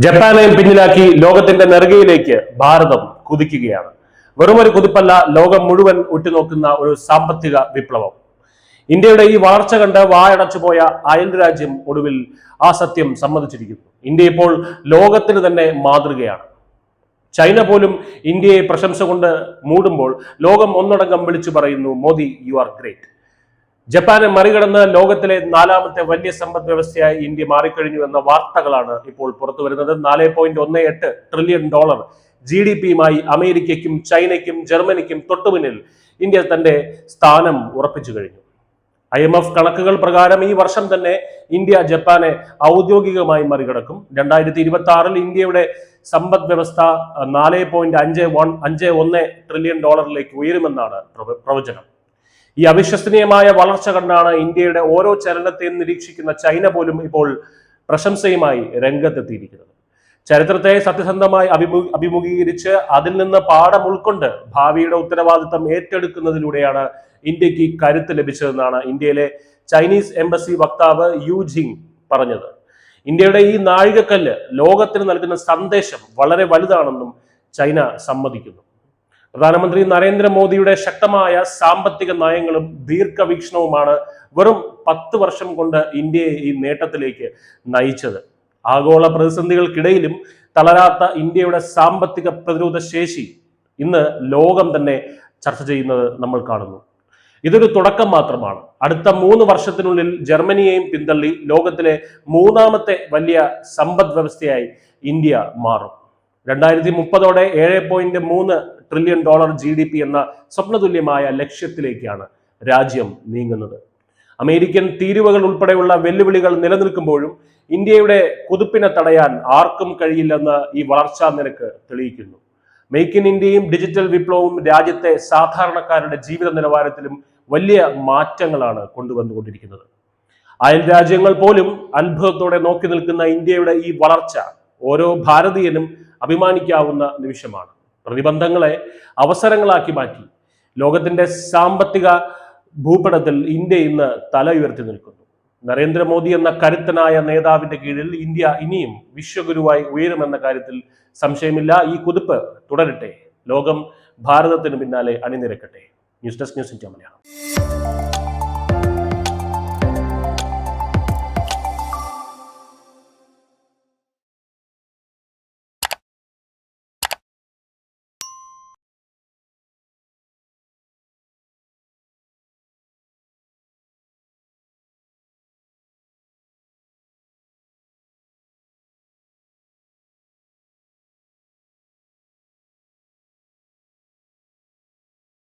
ജപ്പാനെയും പിന്നിലാക്കി ലോകത്തിന്റെ നെറുകയിലേക്ക് ഭാരതം കുതിക്കുകയാണ്. വെറുമൊരു കുതിപ്പല്ല, ലോകം മുഴുവൻ ഉറ്റുനോക്കുന്ന ഒരു സാമ്പത്തിക വിപ്ലവം. ഇന്ത്യയുടെ ഈ വളർച്ച കണ്ട് വായടച്ചുപോയ അയൽ രാജ്യം ഒടുവിൽ ആ സത്യം സമ്മതിച്ചിരിക്കുന്നു. ഇന്ത്യ ഇപ്പോൾ ലോകത്തിന് തന്നെ മാതൃകയാണ്. ചൈന പോലും ഇന്ത്യയെ പ്രശംസ കൊണ്ട് മൂടുമ്പോൾ ലോകം ഒന്നടങ്കം വിളിച്ചു പറയുന്നു, മോദി യു ആർ ഗ്രേറ്റ്. ജപ്പാനെ മറികടന്ന് ലോകത്തിലെ 4ാമത്തെ വലിയ സമ്പദ് വ്യവസ്ഥയായി ഇന്ത്യ മാറിക്കഴിഞ്ഞു എന്ന വാർത്തകളാണ് ഇപ്പോൾ പുറത്തു വരുന്നത്. $4.18 ട്രില്യൺ GDP-യുമായി അമേരിക്കയ്ക്കും ചൈനയ്ക്കും ജർമ്മനിക്കും തൊട്ടുമുന്നിൽ ഇന്ത്യ തന്റെ സ്ഥാനം ഉറപ്പിച്ചു കഴിഞ്ഞു. IMF കണക്കുകൾ പ്രകാരം ഈ വർഷം തന്നെ ഇന്ത്യ ജപ്പാനെ ഔദ്യോഗികമായി മറികടക്കും. 2026 ഇന്ത്യയുടെ സമ്പദ് വ്യവസ്ഥ $4.51 ട്രില്യൺ ഉയരുമെന്നാണ് പ്രവചനം. ഈ അവിശ്വസനീയമായ വളർച്ച കണ്ടാണ് ഇന്ത്യയുടെ ഓരോ ചലനത്തെയും നിരീക്ഷിക്കുന്ന ചൈന പോലും ഇപ്പോൾ പ്രശംസയുമായി രംഗത്തെത്തിയിരിക്കുന്നത്. ചരിത്രത്തെ സത്യസന്ധമായി അഭിമുഖീകരിച്ച് അതിൽ നിന്ന് പാഠം ഉൾക്കൊണ്ട് ഭാവിയുടെ ഉത്തരവാദിത്തം ഏറ്റെടുക്കുന്നതിലൂടെയാണ് ഇന്ത്യക്ക് കരുത്ത് ലഭിച്ചതെന്നാണ് ഇന്ത്യയിലെ ചൈനീസ് എംബസി വക്താവ് യു ജിങ് പറഞ്ഞത്. ഇന്ത്യയുടെ ഈ നാഴികക്കല്ല് ലോകത്തിന് നൽകുന്ന സന്ദേശം വളരെ വലുതാണെന്നും ചൈന സമ്മതിക്കുന്നു. പ്രധാനമന്ത്രി നരേന്ദ്രമോദിയുടെ ശക്തമായ സാമ്പത്തിക നയങ്ങളും ദീർഘവീക്ഷണവുമാണ് വെറും 10 വർഷം കൊണ്ട് ഇന്ത്യയെ ഈ നേട്ടത്തിലേക്ക് നയിച്ചത്. ആഗോള പ്രതിസന്ധികൾക്കിടയിലും തളരാത്ത ഇന്ത്യയുടെ സാമ്പത്തിക പ്രതിരോധ ശേഷി ഇന്ന് ലോകം തന്നെ ചർച്ച ചെയ്യുന്നത് നമ്മൾ കാണുന്നു. ഇതൊരു തുടക്കം മാത്രമാണ്. അടുത്ത 3 വർഷത്തിനുള്ളിൽ ജർമ്മനിയെയും പിന്തള്ളി ലോകത്തിലെ 3ാമത്തെ വലിയ സമ്പദ് വ്യവസ്ഥയായി ഇന്ത്യ മാറും. 2030 $7.3 ട്രില്യൺ GDP എന്ന സ്വപ്നതുല്യമായ ലക്ഷ്യത്തിലേക്കാണ് രാജ്യം നീങ്ങുന്നത്. അമേരിക്കൻ തീരുവകൾ ഉൾപ്പെടെയുള്ള വെല്ലുവിളികൾ നിലനിൽക്കുമ്പോഴും ഇന്ത്യയുടെ കുതിപ്പിനെ തടയാൻ ആർക്കും കഴിയില്ലെന്ന് ഈ വളർച്ചാ നിരക്ക് തെളിയിക്കുന്നു. മെയ്ക്ക് ഇൻ ഇന്ത്യയും ഡിജിറ്റൽ വിപ്ലവവും രാജ്യത്തെ സാധാരണക്കാരുടെ ജീവിത നിലവാരത്തിലും വലിയ മാറ്റങ്ങളാണ് കൊണ്ടുവന്നുകൊണ്ടിരിക്കുന്നത്. അയൽ രാജ്യങ്ങൾ പോലും അത്ഭുതത്തോടെ നോക്കി നിൽക്കുന്ന ഇന്ത്യയുടെ ഈ വളർച്ച ഓരോ ഭാരതീയനും അഭിമാനിക്കാവുന്ന നിമിഷമാണ്. പ്രതിബന്ധങ്ങളെ അവസരങ്ങളാക്കി മാറ്റി ലോകത്തിന്റെ സാമ്പത്തിക ഭൂപടത്തിൽ ഇന്ത്യ ഇന്ന് തല ഉയർത്തി നിൽക്കുന്നു. നരേന്ദ്രമോദി എന്ന കരുത്തനായ നേതാവിന്റെ കീഴിൽ ഇന്ത്യ ഇനിയും വിശ്വഗുരുവായി ഉയരുമെന്ന കാര്യത്തിൽ സംശയമില്ല. ഈ കുതിപ്പ് തുടരട്ടെ. ലോകം ഭാരതത്തിന് പിന്നാലെ അണിനിരക്കട്ടെ. News desk news India Malayalam.